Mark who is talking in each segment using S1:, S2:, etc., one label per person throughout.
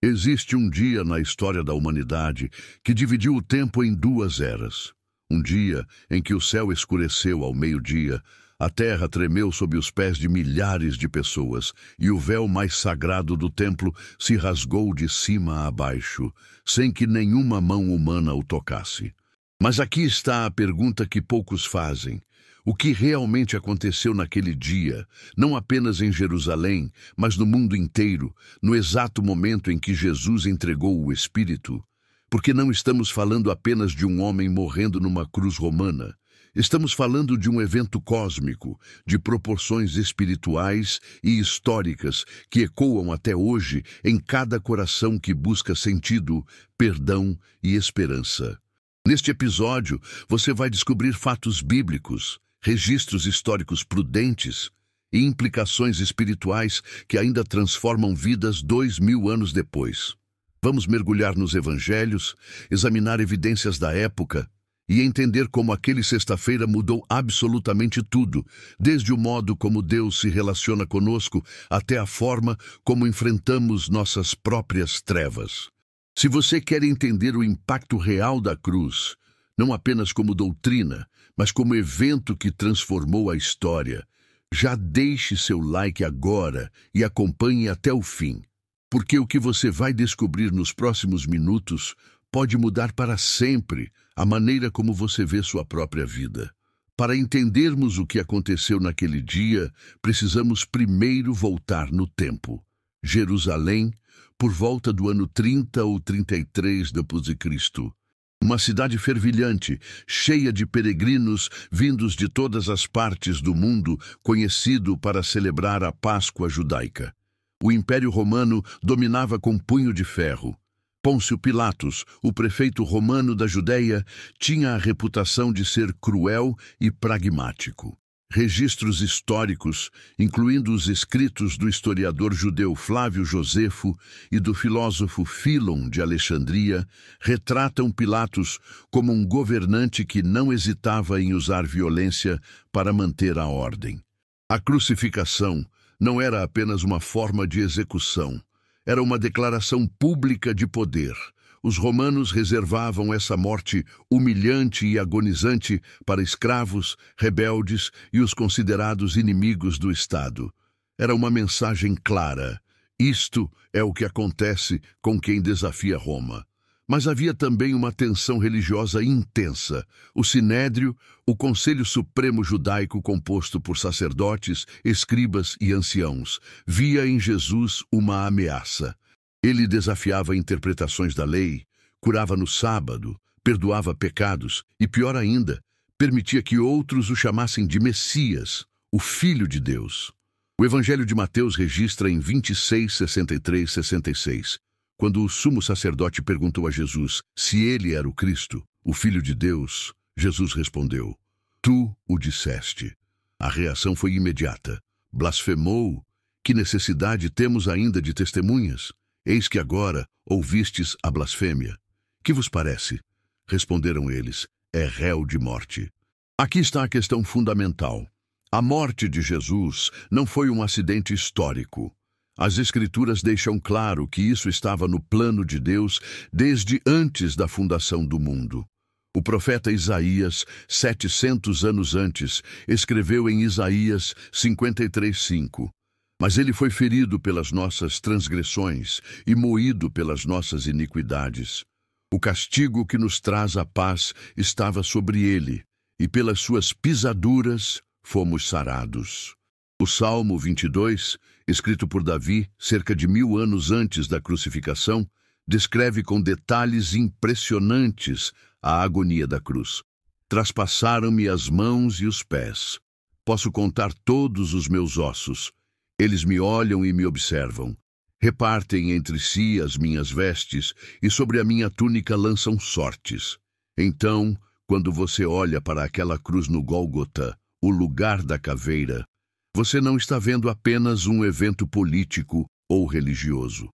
S1: Existe um dia na história da humanidade que dividiu o tempo em duas eras. Um dia em que o céu escureceu ao meio-dia, a terra tremeu sob os pés de milhares de pessoas e o véu mais sagrado do templo se rasgou de cima a baixo, sem que nenhuma mão humana o tocasse. Mas aqui está a pergunta que poucos fazem. O que realmente aconteceu naquele dia, não apenas em Jerusalém, mas no mundo inteiro, no exato momento em que Jesus entregou o Espírito? Porque não estamos falando apenas de um homem morrendo numa cruz romana. Estamos falando de um evento cósmico, de proporções espirituais e históricas que ecoam até hoje em cada coração que busca sentido, perdão e esperança. Neste episódio, você vai descobrir fatos bíblicos, registros históricos prudentes e implicações espirituais que ainda transformam vidas 2000 anos depois. Vamos mergulhar nos evangelhos, examinar evidências da época e entender como aquele sexta-feira mudou absolutamente tudo, desde o modo como Deus se relaciona conosco até a forma como enfrentamos nossas próprias trevas. Se você quer entender o impacto real da cruz, não apenas como doutrina, mas como evento que transformou a história, já deixe seu like agora e acompanhe até o fim, porque o que você vai descobrir nos próximos minutos pode mudar para sempre a maneira como você vê sua própria vida. Para entendermos o que aconteceu naquele dia, precisamos primeiro voltar no tempo. Jerusalém, por volta do ano 30 ou 33 d.C. Uma cidade fervilhante, cheia de peregrinos vindos de todas as partes do mundo, conhecido para celebrar a Páscoa judaica. O Império Romano dominava com punho de ferro. Pôncio Pilatos, o prefeito romano da Judéia, tinha a reputação de ser cruel e pragmático. Registros históricos, incluindo os escritos do historiador judeu Flávio Josefo e do filósofo Fílon de Alexandria, retratam Pilatos como um governante que não hesitava em usar violência para manter a ordem. A crucificação não era apenas uma forma de execução, era uma declaração pública de poder. Os romanos reservavam essa morte humilhante e agonizante para escravos, rebeldes e os considerados inimigos do Estado. Era uma mensagem clara: isto é o que acontece com quem desafia Roma. Mas havia também uma tensão religiosa intensa. O Sinédrio, o Conselho Supremo Judaico composto por sacerdotes, escribas e anciãos, via em Jesus uma ameaça. Ele desafiava interpretações da lei, curava no sábado, perdoava pecados e, pior ainda, permitia que outros o chamassem de Messias, o Filho de Deus. O Evangelho de Mateus registra em 26, 63, 66, quando o sumo sacerdote perguntou a Jesus se ele era o Cristo, o Filho de Deus, Jesus respondeu: "Tu o disseste." A reação foi imediata. Blasfemou? Que necessidade temos ainda de testemunhas? Eis que agora ouvistes a blasfêmia. Que vos parece? Responderam eles: é réu de morte. Aqui está a questão fundamental. A morte de Jesus não foi um acidente histórico. As Escrituras deixam claro que isso estava no plano de Deus desde antes da fundação do mundo. O profeta Isaías, 700 anos antes, escreveu em Isaías 53:5: "Mas ele foi ferido pelas nossas transgressões e moído pelas nossas iniquidades. O castigo que nos traz a paz estava sobre ele, e pelas suas pisaduras fomos sarados." O Salmo 22, escrito por Davi cerca de 1000 anos antes da crucificação, descreve com detalhes impressionantes a agonia da cruz. "Traspassaram-me as mãos e os pés. Posso contar todos os meus ossos. Eles me olham e me observam. Repartem entre si as minhas vestes e sobre a minha túnica lançam sortes." Então, quando você olha para aquela cruz no Gólgota, o lugar da caveira, você não está vendo apenas um evento político ou religioso.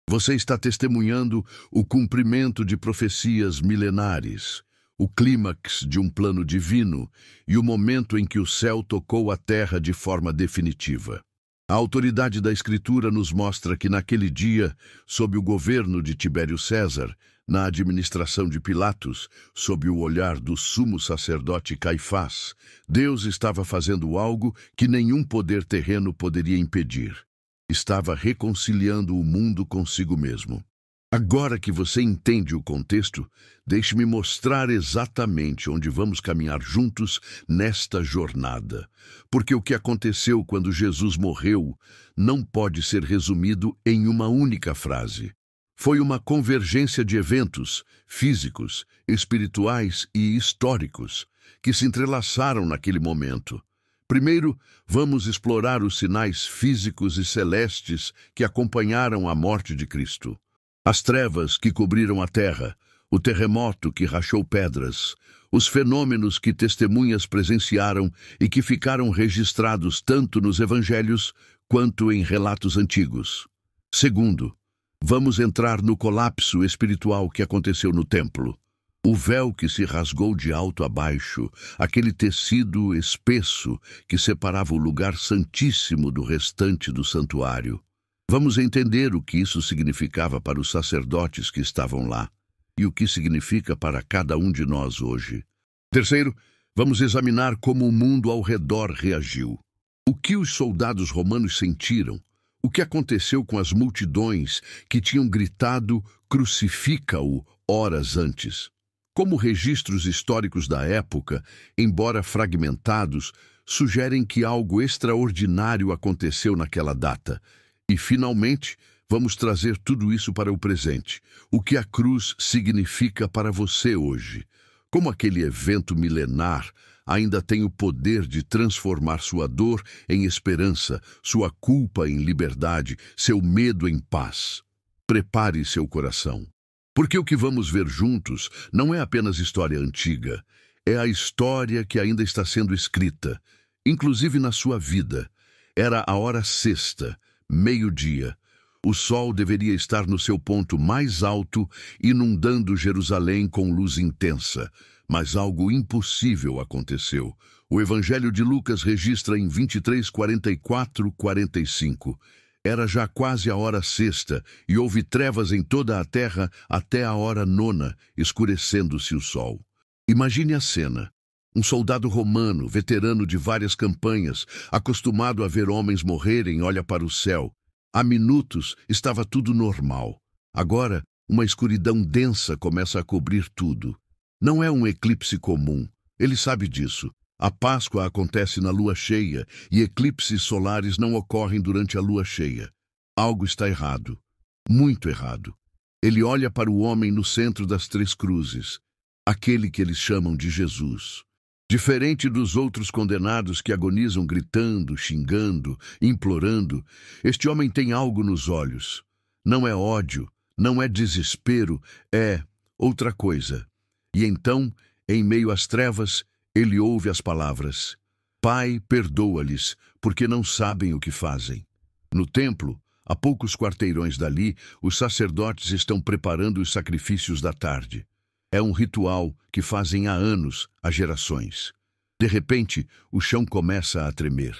S1: Você está testemunhando o cumprimento de profecias milenares, o clímax de um plano divino e o momento em que o céu tocou a terra de forma definitiva. A autoridade da Escritura nos mostra que naquele dia, sob o governo de Tibério César, na administração de Pilatos, sob o olhar do sumo sacerdote Caifás, Deus estava fazendo algo que nenhum poder terreno poderia impedir. Estava reconciliando o mundo consigo mesmo. Agora que você entende o contexto, deixe-me mostrar exatamente onde vamos caminhar juntos nesta jornada. Porque o que aconteceu quando Jesus morreu não pode ser resumido em uma única frase. Foi uma convergência de eventos físicos, espirituais e históricos que se entrelaçaram naquele momento. Primeiro, vamos explorar os sinais físicos e celestes que acompanharam a morte de Cristo. As trevas que cobriram a terra, o terremoto que rachou pedras, os fenômenos que testemunhas presenciaram e que ficaram registrados tanto nos evangelhos quanto em relatos antigos. Segundo, vamos entrar no colapso espiritual que aconteceu no templo. O véu que se rasgou de alto a baixo, aquele tecido espesso que separava o lugar santíssimo do restante do santuário. Vamos entender o que isso significava para os sacerdotes que estavam lá e o que significa para cada um de nós hoje. Terceiro, vamos examinar como o mundo ao redor reagiu. O que os soldados romanos sentiram? O que aconteceu com as multidões que tinham gritado "Crucifica-o" horas antes? Como registros históricos da época, embora fragmentados, sugerem que algo extraordinário aconteceu naquela data. E, finalmente, vamos trazer tudo isso para o presente. O que a cruz significa para você hoje. Como aquele evento milenar ainda tem o poder de transformar sua dor em esperança, sua culpa em liberdade, seu medo em paz. Prepare seu coração. Porque o que vamos ver juntos não é apenas história antiga, é a história que ainda está sendo escrita, inclusive na sua vida. Era a hora sexta, meio-dia. O sol deveria estar no seu ponto mais alto, inundando Jerusalém com luz intensa. Mas algo impossível aconteceu. O Evangelho de Lucas registra em 23, 44, 45. Era já quase a hora sexta, e houve trevas em toda a terra até a hora nona, escurecendo-se o sol. Imagine a cena. Um soldado romano, veterano de várias campanhas, acostumado a ver homens morrerem, olha para o céu. Há minutos estava tudo normal. Agora, uma escuridão densa começa a cobrir tudo. Não é um eclipse comum. Ele sabe disso. A Páscoa acontece na lua cheia e eclipses solares não ocorrem durante a lua cheia. Algo está errado. Muito errado. Ele olha para o homem no centro das três cruzes, aquele que eles chamam de Jesus. Diferente dos outros condenados que agonizam gritando, xingando, implorando, este homem tem algo nos olhos. Não é ódio, não é desespero, é outra coisa. E então, em meio às trevas, ele ouve as palavras: Pai, perdoa-lhes, porque não sabem o que fazem. No templo, a poucos quarteirões dali, os sacerdotes estão preparando os sacrifícios da tarde. É um ritual que fazem há anos, há gerações. De repente, o chão começa a tremer.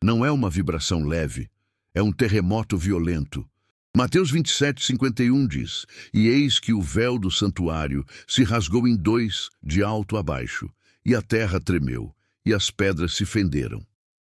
S1: Não é uma vibração leve, é um terremoto violento. Mateus 27, 51 diz: E eis que o véu do santuário se rasgou em dois, de alto a baixo, e a terra tremeu, e as pedras se fenderam.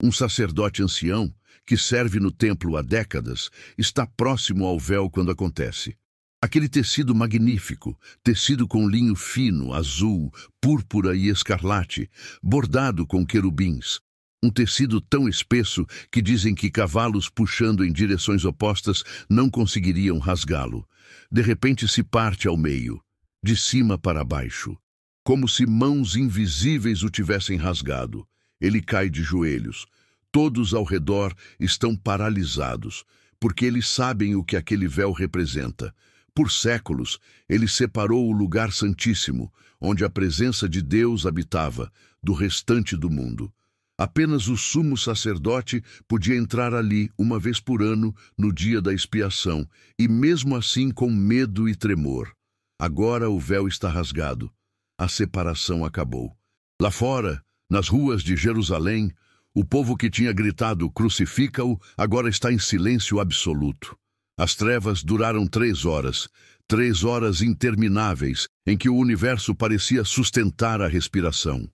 S1: Um sacerdote ancião, que serve no templo há décadas, está próximo ao véu quando acontece. Aquele tecido magnífico, tecido com linho fino, azul, púrpura e escarlate, bordado com querubins. Um tecido tão espesso que dizem que cavalos puxando em direções opostas não conseguiriam rasgá-lo. De repente se parte ao meio, de cima para baixo, como se mãos invisíveis o tivessem rasgado. Ele cai de joelhos. Todos ao redor estão paralisados, porque eles sabem o que aquele véu representa. Por séculos, ele separou o lugar santíssimo, onde a presença de Deus habitava, do restante do mundo. Apenas o sumo sacerdote podia entrar ali uma vez por ano, no dia da expiação, e mesmo assim com medo e tremor. Agora o véu está rasgado. A separação acabou. Lá fora, nas ruas de Jerusalém, O povo que tinha gritado "crucifica-o" agora está em silêncio absoluto. As trevas duraram 3 horas intermináveis, em que o universo parecia sustentar a respiração.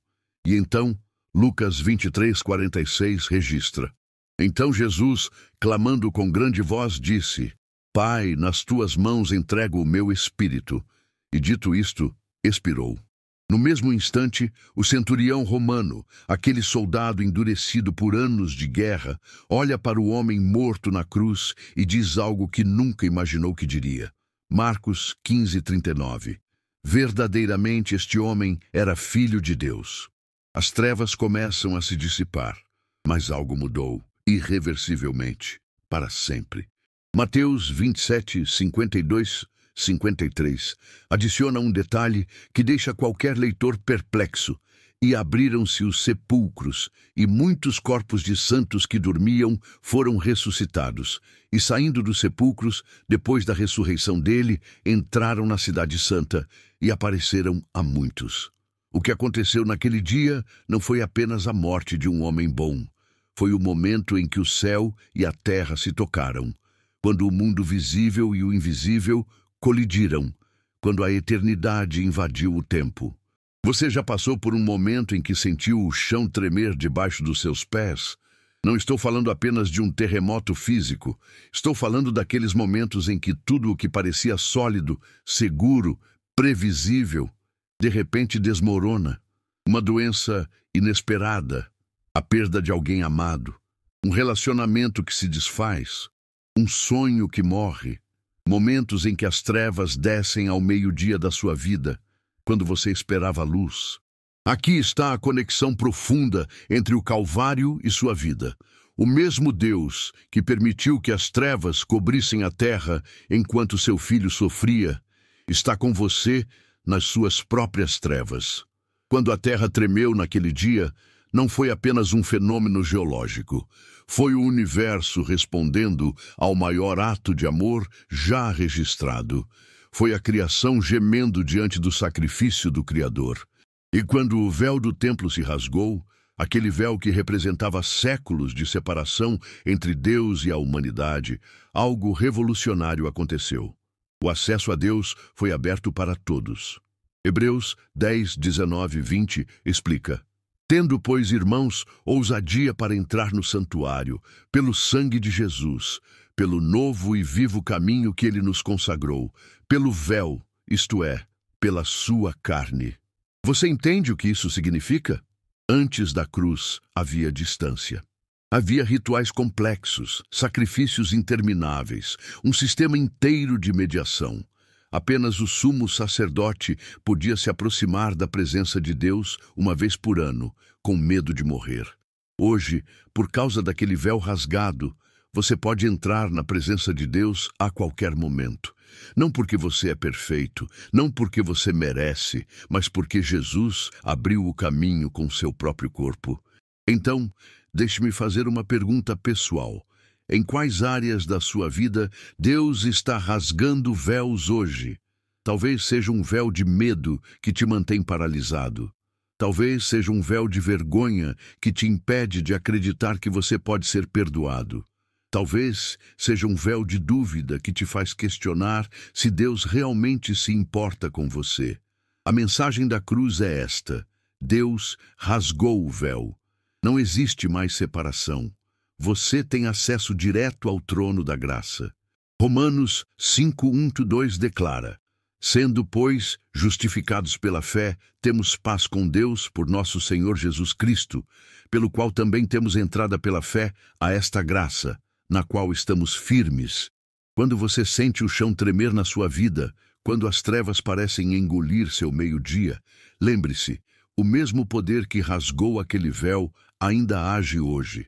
S1: E então, Lucas 23:46 registra: Então Jesus, clamando com grande voz, disse: Pai, nas tuas mãos entrego o meu espírito. E dito isto, expirou. No mesmo instante, o centurião romano, aquele soldado endurecido por anos de guerra, olha para o homem morto na cruz e diz algo que nunca imaginou que diria. Marcos 15:39. Verdadeiramente este homem era filho de Deus. As trevas começam a se dissipar, mas algo mudou, irreversivelmente, para sempre. Mateus 27:52-53 adiciona um detalhe que deixa qualquer leitor perplexo. E abriram-se os sepulcros, e muitos corpos de santos que dormiam foram ressuscitados. E saindo dos sepulcros, depois da ressurreição dele, entraram na cidade santa e apareceram a muitos. O que aconteceu naquele dia não foi apenas a morte de um homem bom. Foi o momento em que o céu e a terra se tocaram, quando o mundo visível e o invisível colidiram, quando a eternidade invadiu o tempo. Você já passou por um momento em que sentiu o chão tremer debaixo dos seus pés? Não estou falando apenas de um terremoto físico. Estou falando daqueles momentos em que tudo o que parecia sólido, seguro, previsível, de repente desmorona. Uma doença inesperada, a perda de alguém amado, um relacionamento que se desfaz, um sonho que morre. Momentos em que as trevas descem ao meio-dia da sua vida, quando você esperava a luz. Aqui está a conexão profunda entre o Calvário e sua vida. O mesmo Deus que permitiu que as trevas cobrissem a terra enquanto seu filho sofria, está com você nas suas próprias trevas. Quando a terra tremeu naquele dia, não foi apenas um fenômeno geológico. Foi o universo respondendo ao maior ato de amor já registrado. Foi a criação gemendo diante do sacrifício do Criador. E quando o véu do templo se rasgou, aquele véu que representava séculos de separação entre Deus e a humanidade, algo revolucionário aconteceu. O acesso a Deus foi aberto para todos. Hebreus 10:19-20 explica: Tendo, pois, irmãos, ousadia para entrar no santuário, pelo sangue de Jesus, pelo novo e vivo caminho que ele nos consagrou, pelo véu, isto é, pela sua carne. Você entende o que isso significa? Antes da cruz havia distância. Havia rituais complexos, sacrifícios intermináveis, um sistema inteiro de mediação. Apenas o sumo sacerdote podia se aproximar da presença de Deus uma vez por ano, com medo de morrer. Hoje, por causa daquele véu rasgado, você pode entrar na presença de Deus a qualquer momento. Não porque você é perfeito, não porque você merece, mas porque Jesus abriu o caminho com seu próprio corpo. Então, deixe-me fazer uma pergunta pessoal. Em quais áreas da sua vida Deus está rasgando véus hoje? Talvez seja um véu de medo que te mantém paralisado. Talvez seja um véu de vergonha que te impede de acreditar que você pode ser perdoado. Talvez seja um véu de dúvida que te faz questionar se Deus realmente se importa com você. A mensagem da cruz é esta: Deus rasgou o véu. Não existe mais separação. Você tem acesso direto ao trono da graça. Romanos 5:1-2 declara: Sendo, pois, justificados pela fé, temos paz com Deus por nosso Senhor Jesus Cristo, pelo qual também temos entrada pela fé a esta graça, na qual estamos firmes. Quando você sente o chão tremer na sua vida, quando as trevas parecem engolir seu meio-dia, lembre-se, o mesmo poder que rasgou aquele véu ainda age hoje.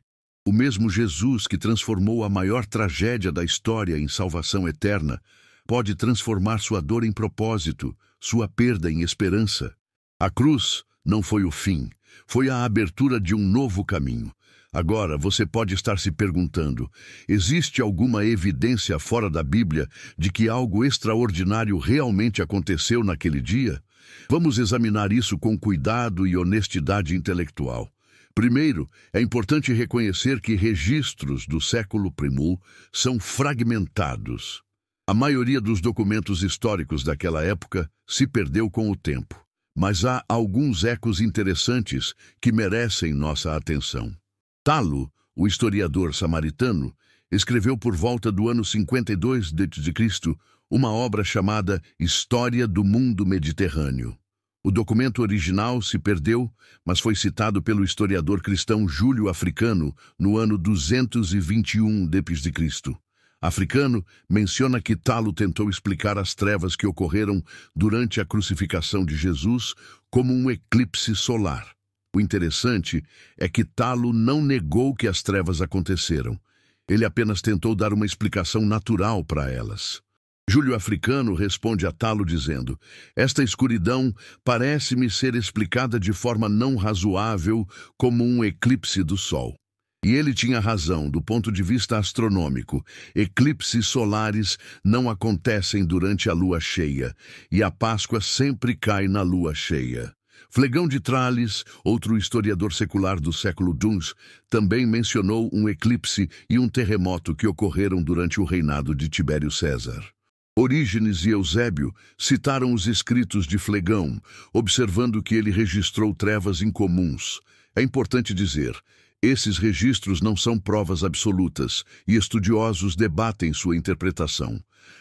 S1: O mesmo Jesus que transformou a maior tragédia da história em salvação eterna, pode transformar sua dor em propósito, sua perda em esperança. A cruz não foi o fim, foi a abertura de um novo caminho. Agora, você pode estar se perguntando: existe alguma evidência fora da Bíblia de que algo extraordinário realmente aconteceu naquele dia? Vamos examinar isso com cuidado e honestidade intelectual. Primeiro, é importante reconhecer que registros do século I são fragmentados. A maioria dos documentos históricos daquela época se perdeu com o tempo, mas há alguns ecos interessantes que merecem nossa atenção. Talo, o historiador samaritano, escreveu por volta do ano 52 d.C. uma obra chamada História do Mundo Mediterrâneo. O documento original se perdeu, mas foi citado pelo historiador cristão Júlio Africano no ano 221 d.C. Africano menciona que Talo tentou explicar as trevas que ocorreram durante a crucificação de Jesus como um eclipse solar. O interessante é que Talo não negou que as trevas aconteceram. Ele apenas tentou dar uma explicação natural para elas. Júlio Africano responde a Talo dizendo: esta escuridão parece-me ser explicada de forma não razoável como um eclipse do Sol. E ele tinha razão do ponto de vista astronômico. Eclipses solares não acontecem durante a lua cheia, e a Páscoa sempre cai na lua cheia. Flegão de Trales, outro historiador secular do século II, também mencionou um eclipse e um terremoto que ocorreram durante o reinado de Tibério César. Orígenes e Eusébio citaram os escritos de Flegão, observando que ele registrou trevas incomuns. É importante dizer, esses registros não são provas absolutas e estudiosos debatem sua interpretação.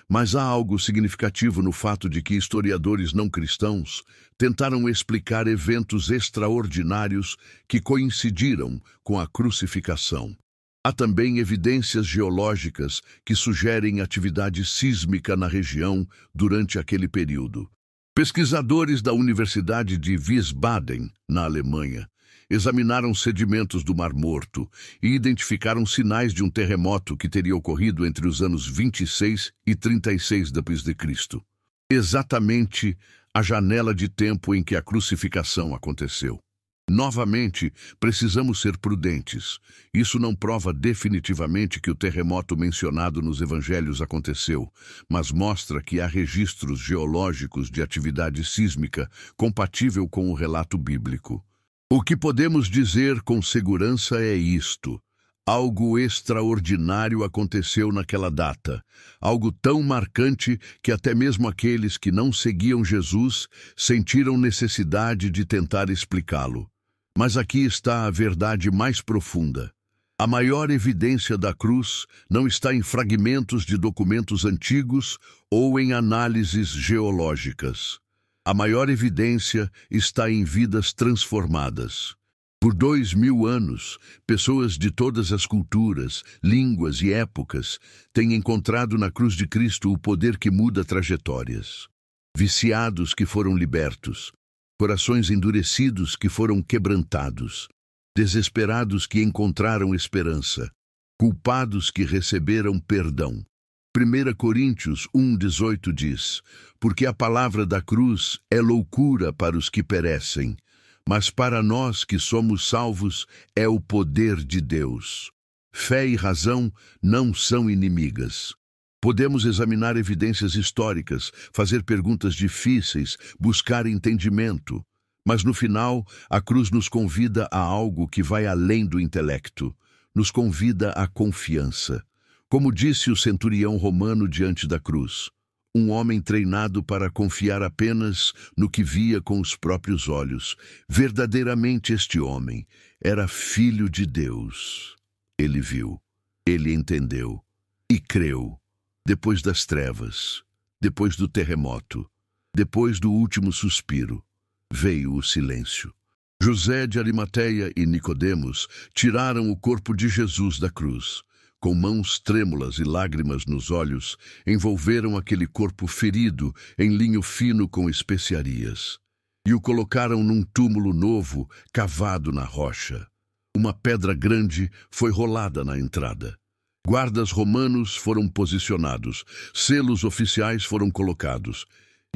S1: Mas há algo significativo no fato de que historiadores não cristãos tentaram explicar eventos extraordinários que coincidiram com a crucificação. Há também evidências geológicas que sugerem atividade sísmica na região durante aquele período. Pesquisadores da Universidade de Wiesbaden, na Alemanha, examinaram sedimentos do Mar Morto e identificaram sinais de um terremoto que teria ocorrido entre os anos 26 e 36 d.C. Exatamente a janela de tempo em que a crucificação aconteceu. Novamente, precisamos ser prudentes. Isso não prova definitivamente que o terremoto mencionado nos evangelhos aconteceu, mas mostra que há registros geológicos de atividade sísmica compatível com o relato bíblico. O que podemos dizer com segurança é isto: algo extraordinário aconteceu naquela data, algo tão marcante que até mesmo aqueles que não seguiam Jesus sentiram necessidade de tentar explicá-lo. Mas aqui está a verdade mais profunda. A maior evidência da cruz não está em fragmentos de documentos antigos ou em análises geológicas. A maior evidência está em vidas transformadas. Por 2000 anos, pessoas de todas as culturas, línguas e épocas têm encontrado na cruz de Cristo o poder que muda trajetórias. Viciados que foram libertos, corações endurecidos que foram quebrantados, desesperados que encontraram esperança, culpados que receberam perdão. 1 Coríntios 1,18 diz: porque a palavra da cruz é loucura para os que perecem, mas para nós que somos salvos é o poder de Deus. Fé e razão não são inimigas. Podemos examinar evidências históricas, fazer perguntas difíceis, buscar entendimento, mas no final a cruz nos convida a algo que vai além do intelecto, nos convida à confiança. Como disse o centurião romano diante da cruz, um homem treinado para confiar apenas no que via com os próprios olhos. Verdadeiramente este homem era filho de Deus. Ele viu, ele entendeu e creu. Depois das trevas, depois do terremoto, depois do último suspiro, veio o silêncio. José de Arimateia e Nicodemos tiraram o corpo de Jesus da cruz. Com mãos trêmulas e lágrimas nos olhos, envolveram aquele corpo ferido em linho fino com especiarias e o colocaram num túmulo novo cavado na rocha. Uma pedra grande foi rolada na entrada. Guardas romanos foram posicionados, selos oficiais foram colocados,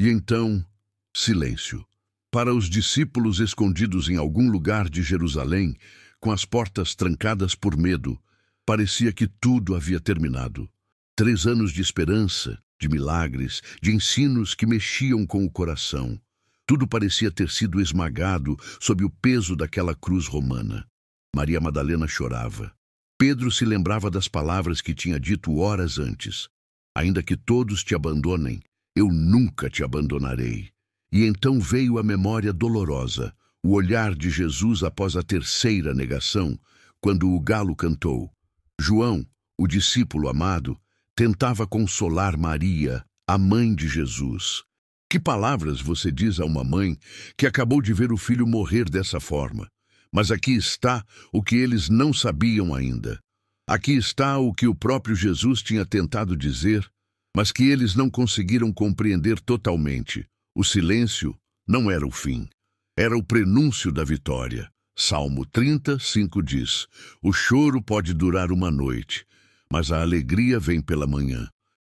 S1: e então, silêncio. Para os discípulos escondidos em algum lugar de Jerusalém, com as portas trancadas por medo, parecia que tudo havia terminado. 3 anos de esperança, de milagres, de ensinos que mexiam com o coração. Tudo parecia ter sido esmagado sob o peso daquela cruz romana. Maria Madalena chorava. Pedro se lembrava das palavras que tinha dito horas antes. Ainda que todos te abandonem, eu nunca te abandonarei. E então veio a memória dolorosa, o olhar de Jesus após a terceira negação, quando o galo cantou. João, o discípulo amado, tentava consolar Maria, a mãe de Jesus. Que palavras você diz a uma mãe que acabou de ver o filho morrer dessa forma? Mas aqui está o que eles não sabiam ainda. Aqui está o que o próprio Jesus tinha tentado dizer, mas que eles não conseguiram compreender totalmente. O silêncio não era o fim, era o prenúncio da vitória. Salmo 30:5 diz: o choro pode durar uma noite, mas a alegria vem pela manhã.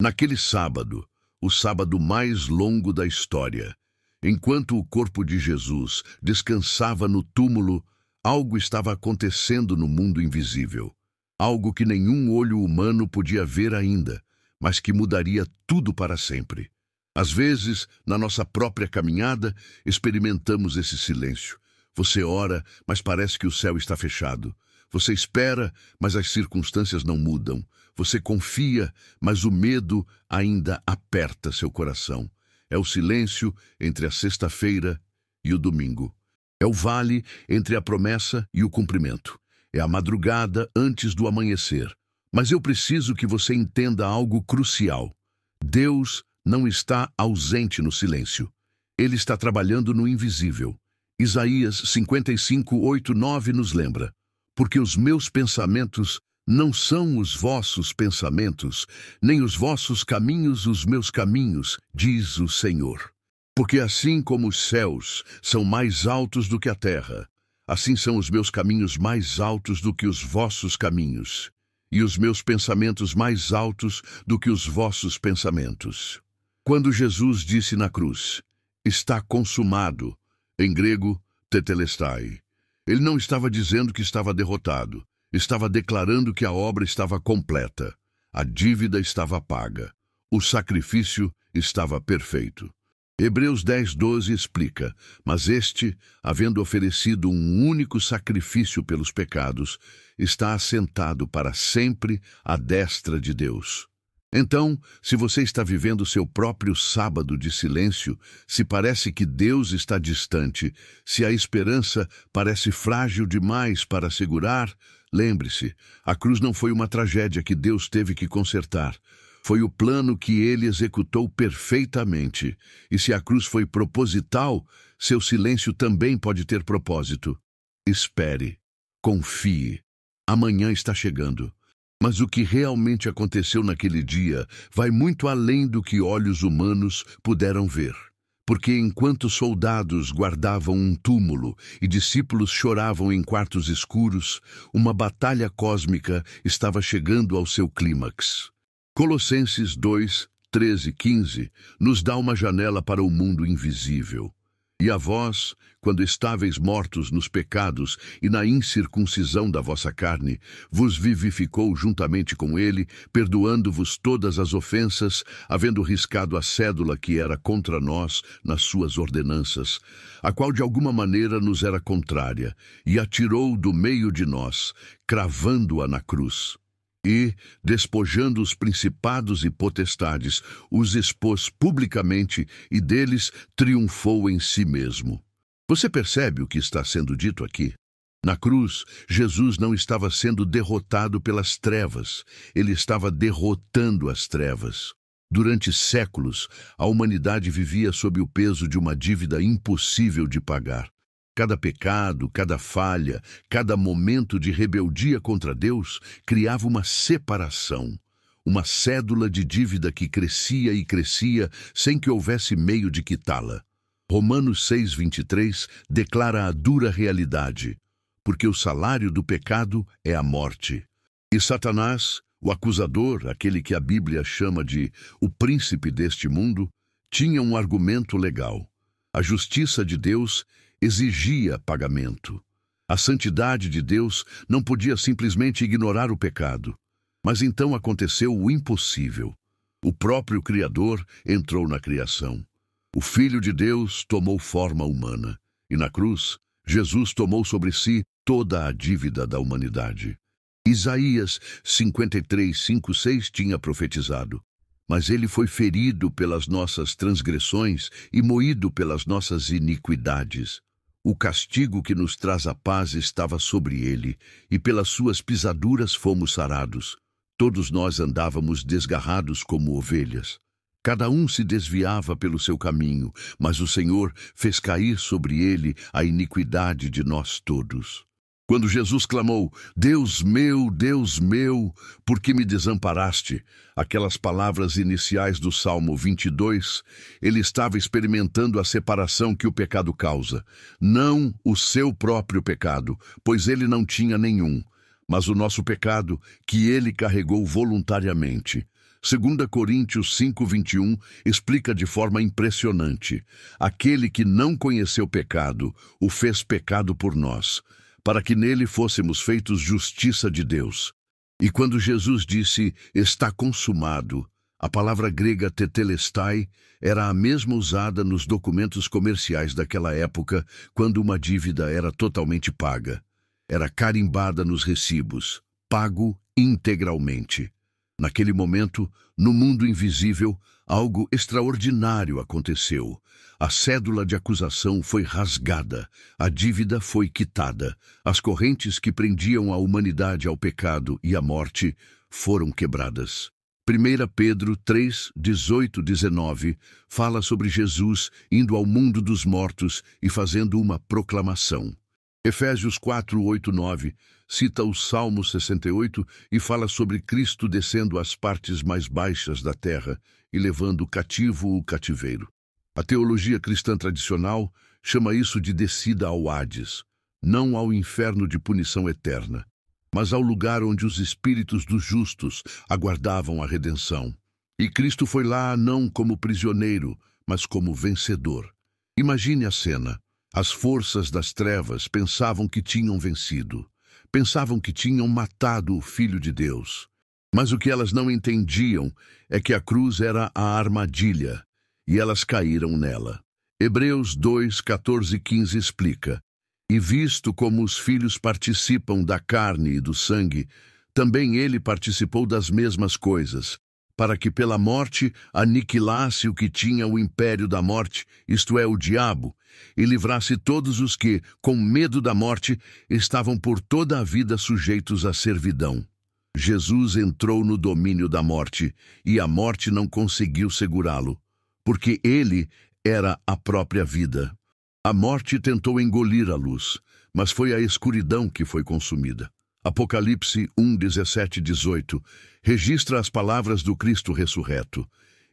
S1: Naquele sábado, o sábado mais longo da história, enquanto o corpo de Jesus descansava no túmulo, algo estava acontecendo no mundo invisível. Algo que nenhum olho humano podia ver ainda, mas que mudaria tudo para sempre. Às vezes, na nossa própria caminhada, experimentamos esse silêncio. Você ora, mas parece que o céu está fechado. Você espera, mas as circunstâncias não mudam. Você confia, mas o medo ainda aperta seu coração. É o silêncio entre a sexta-feira e o domingo. É o vale entre a promessa e o cumprimento. É a madrugada antes do amanhecer. Mas eu preciso que você entenda algo crucial. Deus não está ausente no silêncio. Ele está trabalhando no invisível. Isaías 55:8-9 nos lembra: porque os meus pensamentos não são os vossos pensamentos, nem os vossos caminhos os meus caminhos, diz o Senhor. Porque assim como os céus são mais altos do que a terra, assim são os meus caminhos mais altos do que os vossos caminhos, e os meus pensamentos mais altos do que os vossos pensamentos. Quando Jesus disse na cruz, está consumado, em grego, tetelestai, ele não estava dizendo que estava derrotado, estava declarando que a obra estava completa, a dívida estava paga, o sacrifício estava perfeito. Hebreus 10:12 explica: mas este, havendo oferecido um único sacrifício pelos pecados, está assentado para sempre à destra de Deus. Então, se você está vivendo seu próprio sábado de silêncio, se parece que Deus está distante, se a esperança parece frágil demais para segurar, lembre-se, a cruz não foi uma tragédia que Deus teve que consertar. Foi o plano que ele executou perfeitamente. E se a cruz foi proposital, seu silêncio também pode ter propósito. Espere, confie. Amanhã está chegando. Mas o que realmente aconteceu naquele dia vai muito além do que olhos humanos puderam ver. Porque enquanto soldados guardavam um túmulo e discípulos choravam em quartos escuros, uma batalha cósmica estava chegando ao seu clímax. Colossenses 2:13-15 nos dá uma janela para o mundo invisível. E a vós, quando estáveis mortos nos pecados e na incircuncisão da vossa carne, vos vivificou juntamente com ele, perdoando-vos todas as ofensas, havendo riscado a cédula que era contra nós nas suas ordenanças, a qual de alguma maneira nos era contrária, e atirou do meio de nós, cravando-a na cruz. E, despojando os principados e potestades, os expôs publicamente e deles triunfou em si mesmo. Você percebe o que está sendo dito aqui? Na cruz, Jesus não estava sendo derrotado pelas trevas, ele estava derrotando as trevas. Durante séculos, a humanidade vivia sob o peso de uma dívida impossível de pagar. Cada pecado, cada falha, cada momento de rebeldia contra Deus criava uma separação, uma cédula de dívida que crescia e crescia sem que houvesse meio de quitá-la. Romanos 6:23 declara a dura realidade, porque o salário do pecado é a morte. E Satanás, o acusador, aquele que a Bíblia chama de o príncipe deste mundo, tinha um argumento legal. A justiça de Deus exigia pagamento. A santidade de Deus não podia simplesmente ignorar o pecado. Mas então aconteceu o impossível. O próprio Criador entrou na criação. O Filho de Deus tomou forma humana. E na cruz, Jesus tomou sobre si toda a dívida da humanidade. Isaías 53, 5, 6 tinha profetizado: mas ele foi ferido pelas nossas transgressões e moído pelas nossas iniquidades. O castigo que nos traz a paz estava sobre ele, e pelas suas pisaduras fomos sarados. Todos nós andávamos desgarrados como ovelhas. Cada um se desviava pelo seu caminho, mas o Senhor fez cair sobre ele a iniquidade de nós todos. Quando Jesus clamou: Deus meu, por que me desamparaste? Aquelas palavras iniciais do Salmo 22, ele estava experimentando a separação que o pecado causa. Não o seu próprio pecado, pois ele não tinha nenhum, mas o nosso pecado, que ele carregou voluntariamente. 2 Coríntios 5, 21 explica de forma impressionante: aquele que não conheceu pecado, o fez pecado por nós, para que nele fôssemos feitos justiça de Deus. E quando Jesus disse, está consumado, a palavra grega tetelestai era a mesma usada nos documentos comerciais daquela época, quando uma dívida era totalmente paga. Era carimbada nos recibos, pago integralmente. Naquele momento, no mundo invisível, algo extraordinário aconteceu. A cédula de acusação foi rasgada, a dívida foi quitada, as correntes que prendiam a humanidade ao pecado e à morte foram quebradas. 1 Pedro 3, 18, 19 fala sobre Jesus indo ao mundo dos mortos e fazendo uma proclamação. Efésios 4, 8, 9 cita o Salmo 68 e fala sobre Cristo descendo às partes mais baixas da terra e levando cativo o cativeiro. A teologia cristã tradicional chama isso de descida ao Hades, não ao inferno de punição eterna, mas ao lugar onde os espíritos dos justos aguardavam a redenção. E Cristo foi lá não como prisioneiro, mas como vencedor. Imagine a cena. As forças das trevas pensavam que tinham vencido, pensavam que tinham matado o Filho de Deus. Mas o que elas não entendiam é que a cruz era a armadilha, e elas caíram nela. Hebreus 2, 14 e 15 explica: e visto como os filhos participam da carne e do sangue, também ele participou das mesmas coisas, para que pela morte aniquilasse o que tinha o império da morte, isto é, o diabo, e livrasse todos os que, com medo da morte, estavam por toda a vida sujeitos à servidão. Jesus entrou no domínio da morte, e a morte não conseguiu segurá-lo, porque ele era a própria vida. A morte tentou engolir a luz, mas foi a escuridão que foi consumida. Apocalipse 1, 17 e 18 registra as palavras do Cristo ressurreto.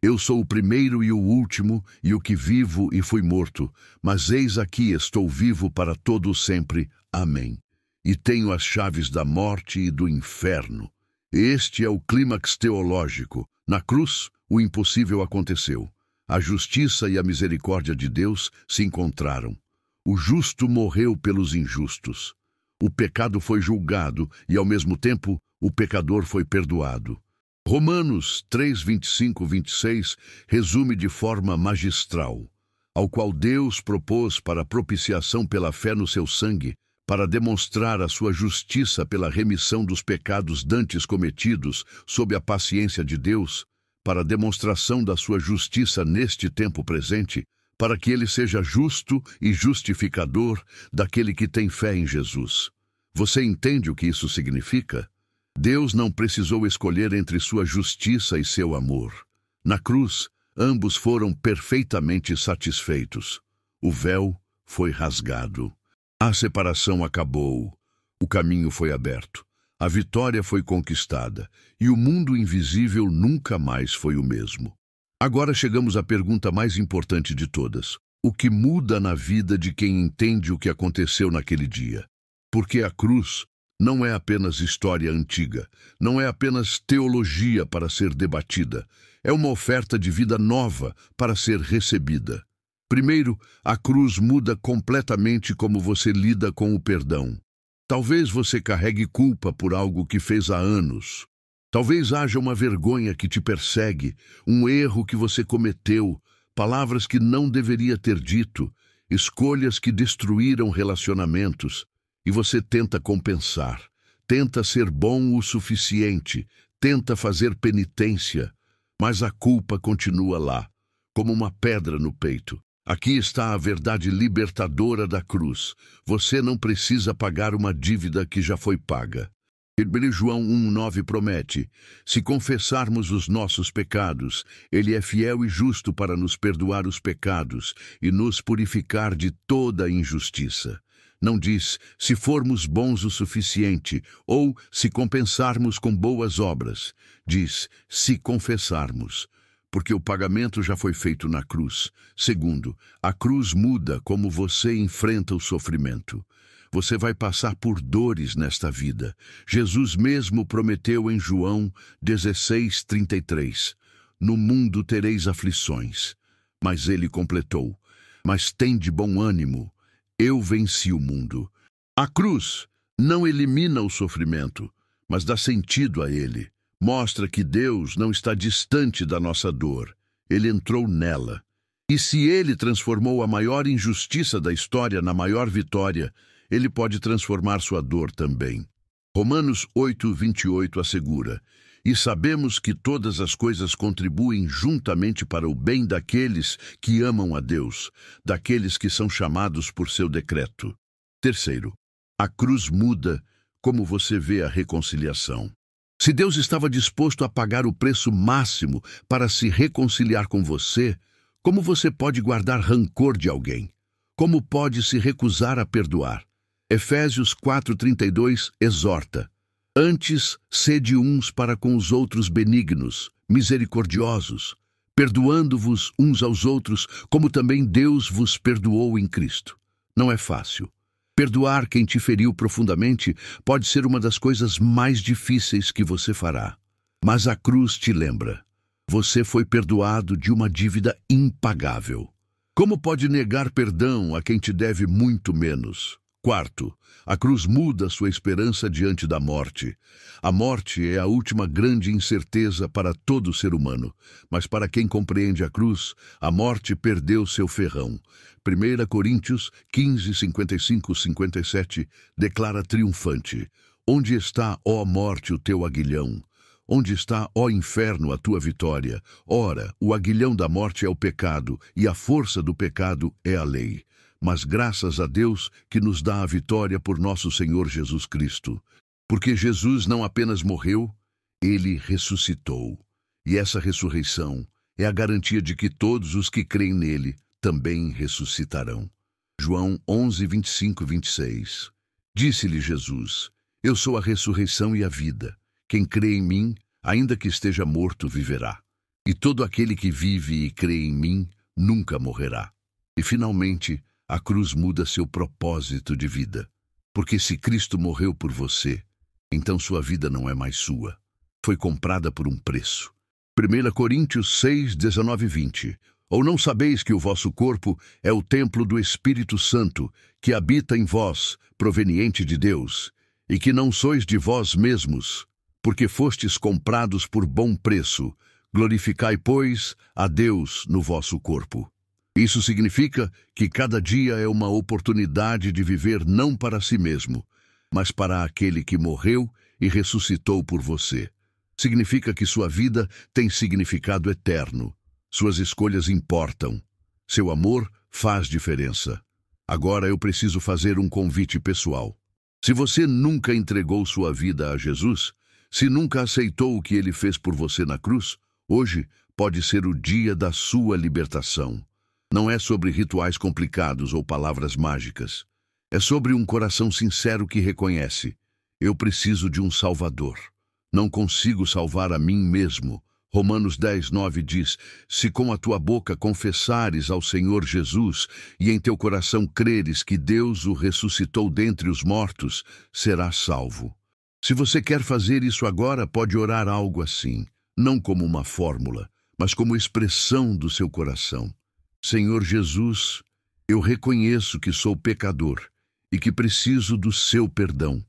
S1: Eu sou o primeiro e o último, e o que vivo e fui morto, mas eis aqui estou vivo para todo o sempre. Amém. E tenho as chaves da morte e do inferno. Este é o clímax teológico. Na cruz, o impossível aconteceu. A justiça e a misericórdia de Deus se encontraram. O justo morreu pelos injustos. O pecado foi julgado e, ao mesmo tempo, o pecador foi perdoado. Romanos 3, 25, 26 resume de forma magistral: ao qual Deus propôs para propiciação pela fé no seu sangue, para demonstrar a sua justiça pela remissão dos pecados dantes cometidos sob a paciência de Deus, para demonstração da sua justiça neste tempo presente, para que ele seja justo e justificador daquele que tem fé em Jesus. Você entende o que isso significa? Deus não precisou escolher entre sua justiça e seu amor. Na cruz, ambos foram perfeitamente satisfeitos. O véu foi rasgado. A separação acabou. O caminho foi aberto. A vitória foi conquistada. E o mundo invisível nunca mais foi o mesmo. Agora chegamos à pergunta mais importante de todas. O que muda na vida de quem entende o que aconteceu naquele dia? Porque a cruz não é apenas história antiga, não é apenas teologia para ser debatida, é uma oferta de vida nova para ser recebida. Primeiro, a cruz muda completamente como você lida com o perdão. Talvez você carregue culpa por algo que fez há anos. Talvez haja uma vergonha que te persegue, um erro que você cometeu, palavras que não deveria ter dito. escolhas que destruíram relacionamentos, e você tenta compensar, tenta ser bom o suficiente, tenta fazer penitência, mas a culpa continua lá, como uma pedra no peito. Aqui está a verdade libertadora da cruz. Você não precisa pagar uma dívida que já foi paga. João 1,9 promete: se confessarmos os nossos pecados, Ele é fiel e justo para nos perdoar os pecados e nos purificar de toda injustiça. Não diz se formos bons o suficiente ou se compensarmos com boas obras. Diz se confessarmos, porque o pagamento já foi feito na cruz. Segundo, a cruz muda como você enfrenta o sofrimento. Você vai passar por dores nesta vida. Jesus mesmo prometeu em João 16:33: no mundo tereis aflições. Mas ele completou: mas tende bom ânimo, eu venci o mundo. A cruz não elimina o sofrimento, mas dá sentido a ele. Mostra que Deus não está distante da nossa dor. Ele entrou nela. E se ele transformou a maior injustiça da história na maior vitória, ele pode transformar sua dor também. Romanos 8:28 assegura: e sabemos que todas as coisas contribuem juntamente para o bem daqueles que amam a Deus, daqueles que são chamados por seu decreto. Terceiro, a cruz muda como você vê a reconciliação. Se Deus estava disposto a pagar o preço máximo para se reconciliar com você, como você pode guardar rancor de alguém? Como pode se recusar a perdoar? Efésios 4:32 exorta: antes, sede uns para com os outros benignos, misericordiosos, perdoando-vos uns aos outros, como também Deus vos perdoou em Cristo. Não é fácil. Perdoar quem te feriu profundamente pode ser uma das coisas mais difíceis que você fará. Mas a cruz te lembra: você foi perdoado de uma dívida impagável. Como pode negar perdão a quem te deve muito menos? Quarto, a cruz muda sua esperança diante da morte. A morte é a última grande incerteza para todo ser humano, mas para quem compreende a cruz, a morte perdeu seu ferrão. 1 Coríntios 15:55-57 declara triunfante: onde está, ó morte, o teu aguilhão? Onde está, ó inferno, a tua vitória? Ora, o aguilhão da morte é o pecado, e a força do pecado é a lei. Mas graças a Deus que nos dá a vitória por nosso Senhor Jesus Cristo. Porque Jesus não apenas morreu, ele ressuscitou. E essa ressurreição é a garantia de que todos os que creem nele também ressuscitarão. João 11:25-26. Disse-lhe Jesus: eu sou a ressurreição e a vida. Quem crê em mim, ainda que esteja morto, viverá. E todo aquele que vive e crê em mim nunca morrerá. E finalmente, a cruz muda seu propósito de vida. Porque se Cristo morreu por você, então sua vida não é mais sua. Foi comprada por um preço. 1 Coríntios 6:19-20. Ou não sabeis que o vosso corpo é o templo do Espírito Santo, que habita em vós, proveniente de Deus, e que não sois de vós mesmos, porque fostes comprados por bom preço? Glorificai, pois, a Deus no vosso corpo. Isso significa que cada dia é uma oportunidade de viver não para si mesmo, mas para aquele que morreu e ressuscitou por você. Significa que sua vida tem significado eterno. Suas escolhas importam. Seu amor faz diferença. Agora eu preciso fazer um convite pessoal. Se você nunca entregou sua vida a Jesus, se nunca aceitou o que ele fez por você na cruz, hoje pode ser o dia da sua libertação. Não é sobre rituais complicados ou palavras mágicas. É sobre um coração sincero que reconhece: eu preciso de um Salvador. Não consigo salvar a mim mesmo. Romanos 10:9 diz: se com a tua boca confessares ao Senhor Jesus e em teu coração creres que Deus o ressuscitou dentre os mortos, serás salvo. Se você quer fazer isso agora, pode orar algo assim, não como uma fórmula, mas como expressão do seu coração. Senhor Jesus, eu reconheço que sou pecador e que preciso do seu perdão.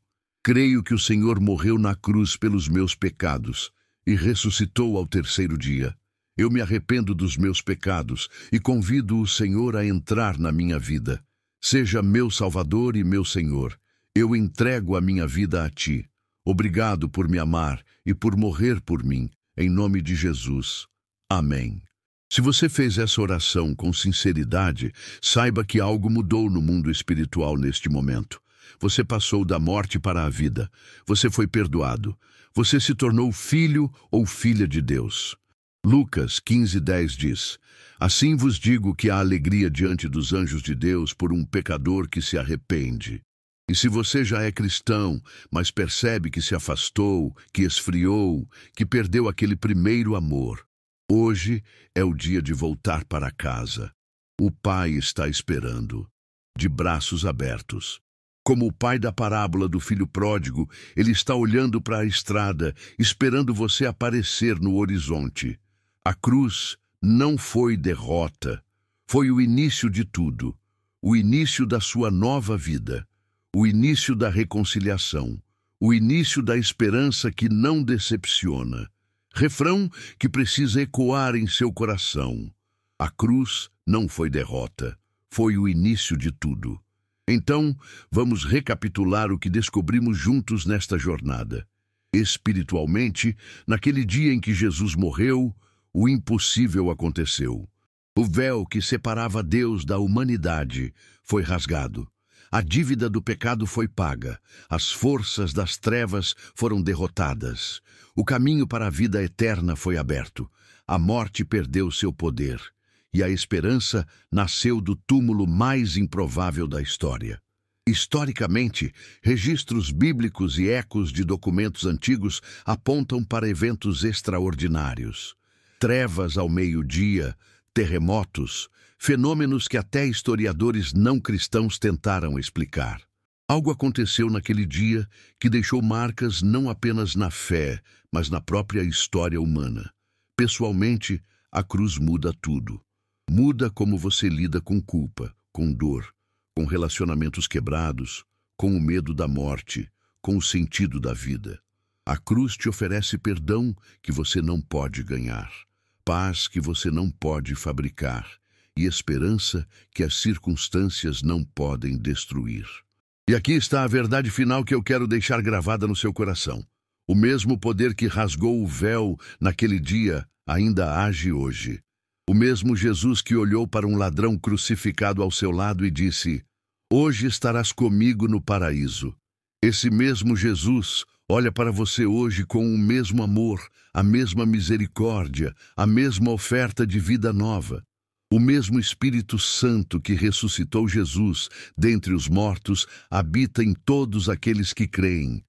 S1: Creio que o Senhor morreu na cruz pelos meus pecados e ressuscitou ao terceiro dia. Eu me arrependo dos meus pecados e convido o Senhor a entrar na minha vida. Seja meu Salvador e meu Senhor. Eu entrego a minha vida a Ti. Obrigado por me amar e por morrer por mim, em nome de Jesus. Amém. Se você fez essa oração com sinceridade, saiba que algo mudou no mundo espiritual neste momento. Você passou da morte para a vida. Você foi perdoado. Você se tornou filho ou filha de Deus. Lucas 15:10 diz: Assim vos digo que há alegria diante dos anjos de Deus por um pecador que se arrepende. E se você já é cristão, mas percebe que se afastou, que esfriou, que perdeu aquele primeiro amor, hoje é o dia de voltar para casa. O Pai está esperando, de braços abertos. Como o pai da parábola do filho pródigo, ele está olhando para a estrada, esperando você aparecer no horizonte. A cruz não foi derrota, foi o início de tudo, o início da sua nova vida, o início da reconciliação, o início da esperança que não decepciona. Refrão que precisa ecoar em seu coração. A cruz não foi derrota, foi o início de tudo. Então, vamos recapitular o que descobrimos juntos nesta jornada. Espiritualmente, naquele dia em que Jesus morreu, o impossível aconteceu. O véu que separava Deus da humanidade foi rasgado. A dívida do pecado foi paga. As forças das trevas foram derrotadas. O caminho para a vida eterna foi aberto. A morte perdeu seu poder. E a esperança nasceu do túmulo mais improvável da história. Historicamente, registros bíblicos e ecos de documentos antigos apontam para eventos extraordinários. Trevas ao meio-dia, terremotos, fenômenos que até historiadores não cristãos tentaram explicar. Algo aconteceu naquele dia que deixou marcas não apenas na fé, mas na própria história humana. Pessoalmente, a cruz muda tudo. Muda como você lida com culpa, com dor, com relacionamentos quebrados, com o medo da morte, com o sentido da vida. A cruz te oferece perdão que você não pode ganhar, paz que você não pode fabricar e esperança que as circunstâncias não podem destruir. E aqui está a verdade final que eu quero deixar gravada no seu coração. O mesmo poder que rasgou o véu naquele dia ainda age hoje. O mesmo Jesus que olhou para um ladrão crucificado ao seu lado e disse: Hoje estarás comigo no paraíso. Esse mesmo Jesus olha para você hoje com o mesmo amor, a mesma misericórdia, a mesma oferta de vida nova. O mesmo Espírito Santo que ressuscitou Jesus dentre os mortos habita em todos aqueles que creem.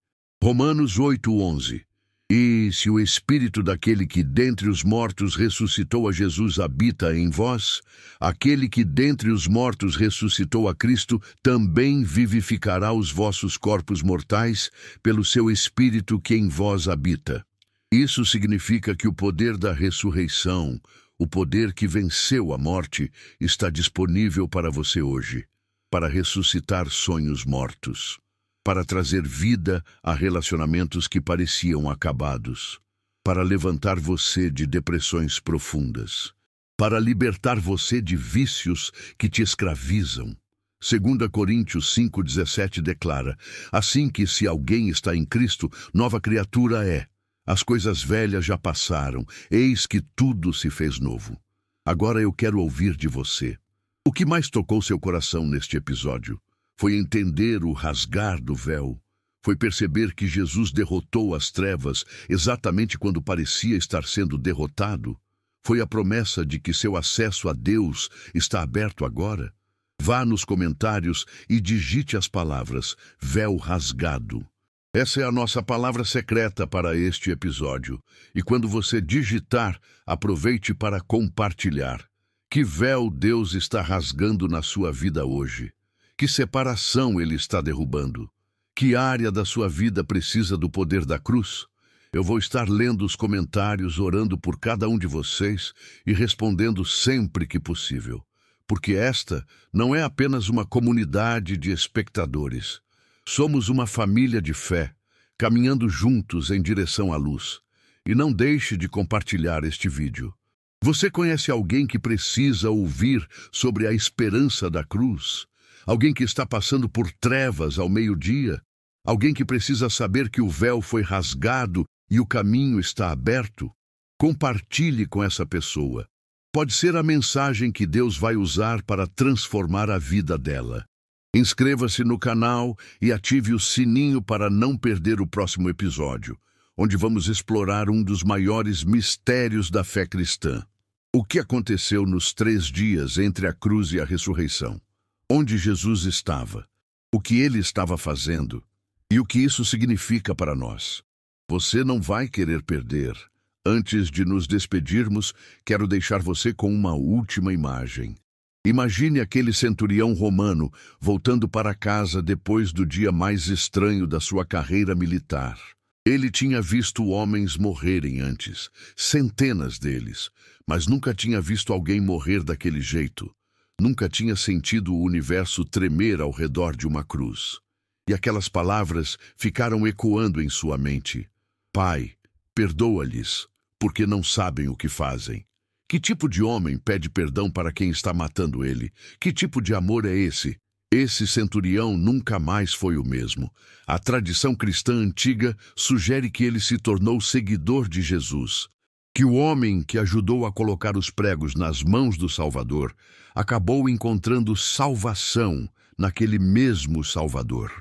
S1: Romanos 8:11. E se o Espírito daquele que dentre os mortos ressuscitou a Jesus habita em vós, aquele que dentre os mortos ressuscitou a Cristo também vivificará os vossos corpos mortais pelo seu Espírito que em vós habita. Isso significa que o poder da ressurreição, o poder que venceu a morte, está disponível para você hoje, para ressuscitar sonhos mortos, para trazer vida a relacionamentos que pareciam acabados, para levantar você de depressões profundas, para libertar você de vícios que te escravizam. 2 Coríntios 5:17 declara: Assim que se alguém está em Cristo, nova criatura é. As coisas velhas já passaram, eis que tudo se fez novo. Agora eu quero ouvir de você. O que mais tocou seu coração neste episódio? Foi entender o rasgar do véu. Foi perceber que Jesus derrotou as trevas exatamente quando parecia estar sendo derrotado. Foi a promessa de que seu acesso a Deus está aberto agora. Vá nos comentários e digite as palavras véu rasgado. Essa é a nossa palavra secreta para este episódio. E quando você digitar, aproveite para compartilhar. Que véu Deus está rasgando na sua vida hoje? Que separação Ele está derrubando? Que área da sua vida precisa do poder da cruz? Eu vou estar lendo os comentários, orando por cada um de vocês e respondendo sempre que possível. Porque esta não é apenas uma comunidade de espectadores. Somos uma família de fé, caminhando juntos em direção à luz. E não deixe de compartilhar este vídeo. Você conhece alguém que precisa ouvir sobre a esperança da cruz? Alguém que está passando por trevas ao meio-dia? Alguém que precisa saber que o véu foi rasgado e o caminho está aberto? Compartilhe com essa pessoa. Pode ser a mensagem que Deus vai usar para transformar a vida dela. Inscreva-se no canal e ative o sininho para não perder o próximo episódio, onde vamos explorar um dos maiores mistérios da fé cristã. O que aconteceu nos 3 dias entre a cruz e a ressurreição? Onde Jesus estava? O que ele estava fazendo? E o que isso significa para nós? Você não vai querer perder. Antes de nos despedirmos, quero deixar você com uma última imagem. Imagine aquele centurião romano voltando para casa depois do dia mais estranho da sua carreira militar. Ele tinha visto homens morrerem antes, centenas deles, mas nunca tinha visto alguém morrer daquele jeito. Nunca tinha sentido o universo tremer ao redor de uma cruz. E aquelas palavras ficaram ecoando em sua mente. Pai, perdoa-lhes, porque não sabem o que fazem. Que tipo de homem pede perdão para quem está matando ele? Que tipo de amor é esse? Esse centurião nunca mais foi o mesmo. A tradição cristã antiga sugere que ele se tornou seguidor de Jesus. Que o homem que ajudou a colocar os pregos nas mãos do Salvador acabou encontrando salvação naquele mesmo Salvador.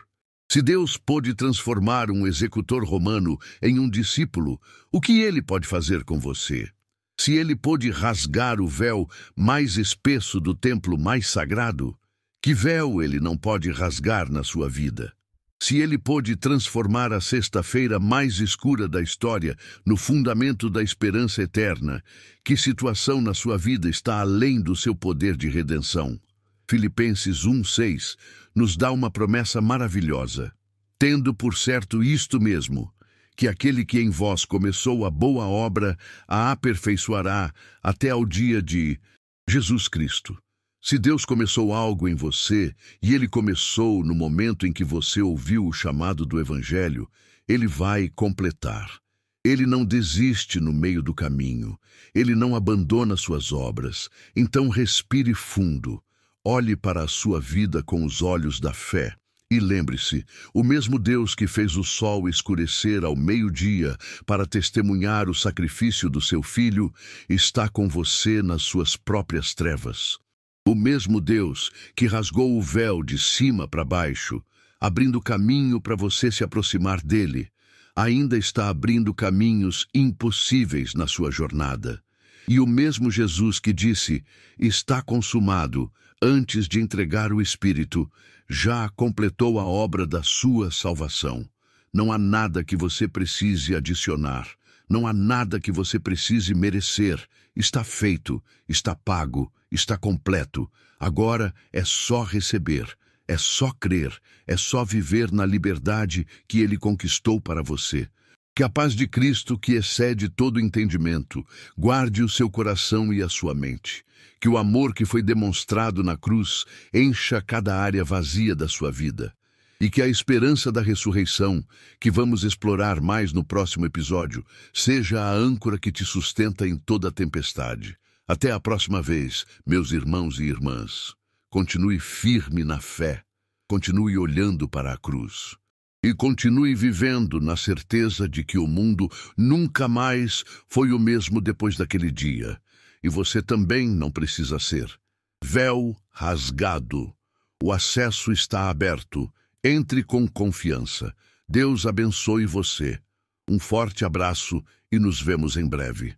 S1: Se Deus pôde transformar um executor romano em um discípulo, o que ele pode fazer com você? Se ele pôde rasgar o véu mais espesso do templo mais sagrado, que véu ele não pode rasgar na sua vida? Se ele pôde transformar a sexta-feira mais escura da história no fundamento da esperança eterna, que situação na sua vida está além do seu poder de redenção? Filipenses 1:6 nos dá uma promessa maravilhosa. Tendo por certo isto mesmo, que aquele que em vós começou a boa obra a aperfeiçoará até ao dia de Jesus Cristo. Se Deus começou algo em você, e Ele começou no momento em que você ouviu o chamado do Evangelho, Ele vai completar. Ele não desiste no meio do caminho. Ele não abandona suas obras. Então respire fundo. Olhe para a sua vida com os olhos da fé. E lembre-se, o mesmo Deus que fez o sol escurecer ao meio-dia para testemunhar o sacrifício do seu Filho, está com você nas suas próprias trevas. O mesmo Deus que rasgou o véu de cima para baixo, abrindo caminho para você se aproximar dele, ainda está abrindo caminhos impossíveis na sua jornada. E o mesmo Jesus que disse, está consumado, antes de entregar o Espírito, já completou a obra da sua salvação. Não há nada que você precise adicionar. Não há nada que você precise merecer. Está feito, está pago, está completo. Agora é só receber, é só crer, é só viver na liberdade que Ele conquistou para você. Que a paz de Cristo, que excede todo entendimento, guarde o seu coração e a sua mente. Que o amor que foi demonstrado na cruz encha cada área vazia da sua vida. E que a esperança da ressurreição, que vamos explorar mais no próximo episódio, seja a âncora que te sustenta em toda a tempestade. Até a próxima vez, meus irmãos e irmãs. Continue firme na fé. Continue olhando para a cruz. E continue vivendo na certeza de que o mundo nunca mais foi o mesmo depois daquele dia. E você também não precisa ser. Véu rasgado. O acesso está aberto. Entre com confiança. Deus abençoe você. Um forte abraço e nos vemos em breve.